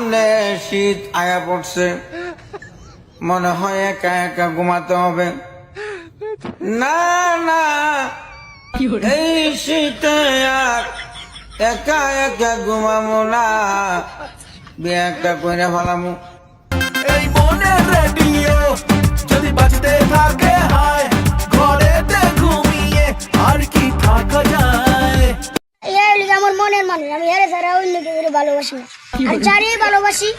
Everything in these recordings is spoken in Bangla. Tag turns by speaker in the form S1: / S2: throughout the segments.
S1: সামনে শীত আয়া পড়ছে, মনে হয় একা একা ঘুমাতে হবে। না না, এই শীতে আর একা একা ঘুমাবো না, বিয়ে একটা করে ফেলামু।
S2: এই মনের রেডিও যদি বাজতে থাকে হায়, ঘরেতে ঘুমিয়ে আর কি থাকা যায়।
S3: আমার মনের মানুষ, আমি এর ছাড়া অন্য কেউ ভালোবাসি না। আর যারে ভালোবাসি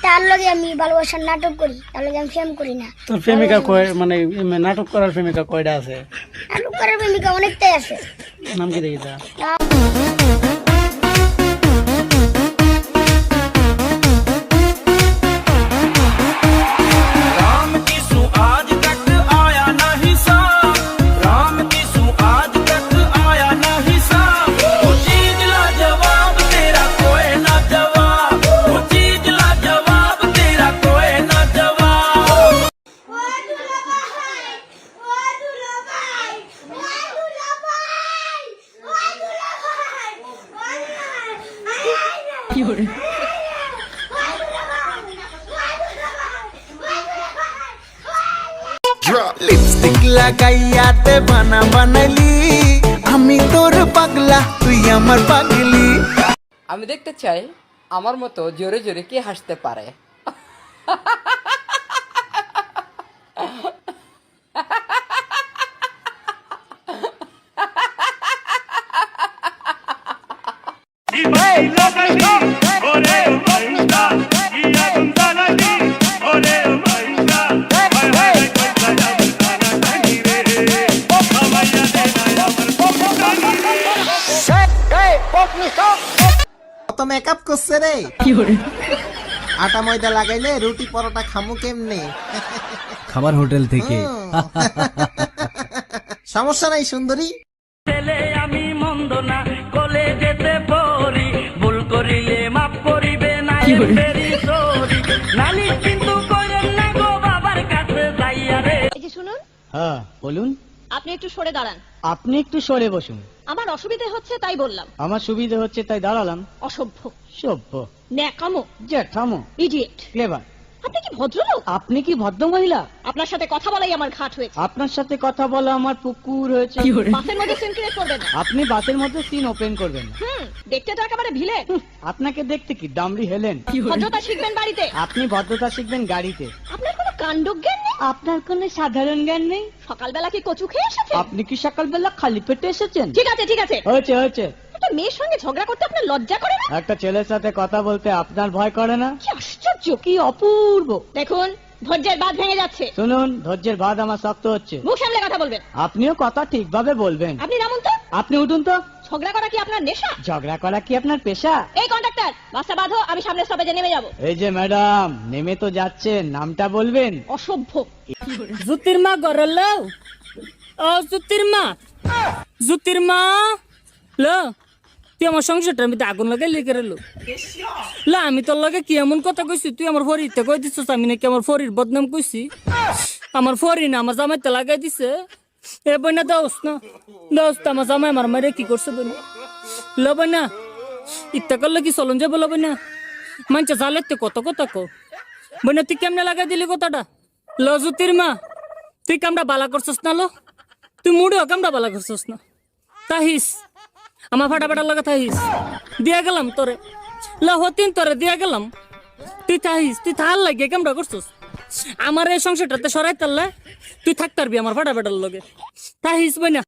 S3: তার লগে আমি ভালোবাসার নাটক করি, তার লগে আমি প্রেম করি না।
S4: তোর প্রেমিকা কয়, মানে নাটক করার প্রেমিকা কয়টা আছে?
S3: নাটক করার প্রেমিকা অনেকটাই আছে।
S4: নাম কি দেখি তা?
S2: লিপস্টিক লাগাইয়াতে বানা বানাইলি, আমি তোর পাগলা তুই আমার পাগলি।
S5: আমি দেখতে চাই আমার মতো জোরে জোরে কে হাসতে পারে।
S6: কত মেকআপ করছে রে, আটা ময়দা লাগাইলে রুটি পরোটা খামু কেমনে?
S7: খাবার হোটেল থেকে।
S6: সমস্যা নাই সুন্দরী।
S8: ছেলে আমি মন্দ না, কলেজেতে পড়ি, ভুল করিলে মাফ করিবে না, ভেরি সরি। নানি কিন্তু করেন না গো বাবার কাছে যাইয়া রে।
S9: এই যে শুনুন,
S4: হ্যাঁ বলুন।
S9: আপনি একটু সরে দাঁড়ান।
S4: আপনি একটু সরে বসুন।
S9: আমার অসুবিধা হচ্ছে তাই বললাম।
S4: আমার সুবিধা হচ্ছে তাই দাঁড়ালাম।
S9: অসভ্য,
S4: সভ্য,
S9: ন্যাকামো,
S4: জ্যাঠামো,
S9: ইডিয়েট।
S4: ক্লেভার।
S9: আপনি কি ভদ্রলোক?
S4: আপনি কি ভদ্র মহিলা?
S9: আপনার সাথে কথা বলাই আমার ঘাট হয়েছে।
S4: আপনার সাথে কথা বলা আমার পুকুর হয়েছে।
S9: বাসের মধ্যে সিন ক্রিয়েট করবেন না।
S4: আপনি বাসের মধ্যে সিন ওপেন করবেন না।
S9: দেখতে তো একেবারে ভিলে।
S4: আপনাকে দেখতে কি ডামরি হেলেন?
S9: ভদ্রতা শিখবেন বাড়িতে।
S4: আপনি ভদ্রতা শিখবেন গাড়িতে।
S9: আপনার কোনো কাণ্ডজ্ঞান নেই।
S4: আপনার কোনো সাধারণ জ্ঞান নেই।
S9: সকালবেলা কি কচু খেয়ে এসেছেন?
S4: আপনি কি সকালবেলা খালি পেটে এসেছেন?
S9: ঠিক আছে ঠিক আছে,
S4: হয়েছে হয়েছে।
S9: একটা মেয়ের সঙ্গে ঝগড়া করতে আপনার লজ্জা করে না?
S4: একটা ছেলের সাথে কথা বলতে আপনার ভয় করে না?
S9: কি আশ্চর্য,
S4: কি অপূর্ব।
S9: দেখুন ধৈর্যের বাঁধ ভেঙে যাচ্ছে।
S4: শুনুন, ধৈর্যের বাঁধ আমার শক্ত হচ্ছে।
S9: মুখ সামলে কথা বলবেন।
S4: আপনিও কথা ঠিকভাবে বলবেন।
S9: আপনি নামুন তো।
S4: আপনি উঠুন তো।
S9: ঝগড়া করা কি আপনার নেশা?
S4: ঝগড়া করা কি আপনার পেশা?
S9: এই কন্ডাক্টর, বাসটা বাঁধো, আমি সামনের স্টপেজে নেমে যাব।
S4: এই যে ম্যাডাম, নেমে তো যাচ্ছেন, নামটা বলবেন।
S9: অসভ্য।
S10: জুতির মা গরল, ও জুতির মা, জুতির মা ল, তুই আমার সংসারটার মধ্যে আগুন লাগাই লেগে রেলো। লা আমি তোর লগে কি এমন কথা কইছি, তুই আমার ফরিতে কই দিছিস আমি নাকি আমার ফরির বদনাম কইছি? আমার ফরি না আমার জামাইতে লাগাই দিছে। এ বইনা দোস না, দোস আমার জামাই আমার মারে কি করছে বইনা? ল বইনা ইত্যা করলে কি চলন যাবো? ল বইনা মানছে জালেতে কত কথা কো বইনা, তুই কেমনে লাগাই দিলি কথাটা? ল জুতির মা, তুই কামটা বালা করছিস না? লো তুই মুড়িও কামটা বালা করছিস না? তাহিস আমার ফাটাফাটার লাগে থাহিস, দিয়া গেলাম তোরে। ল হতিন তোরে দিয়া গেলাম, তুই থাহিস, তুই থাল লাগে কামটা করছিস। আমার এই সংসারটাতে সরাই তারলে তুই থাকতে পারবি আমার ফাটাফাটার লগে। তাহিস বই না।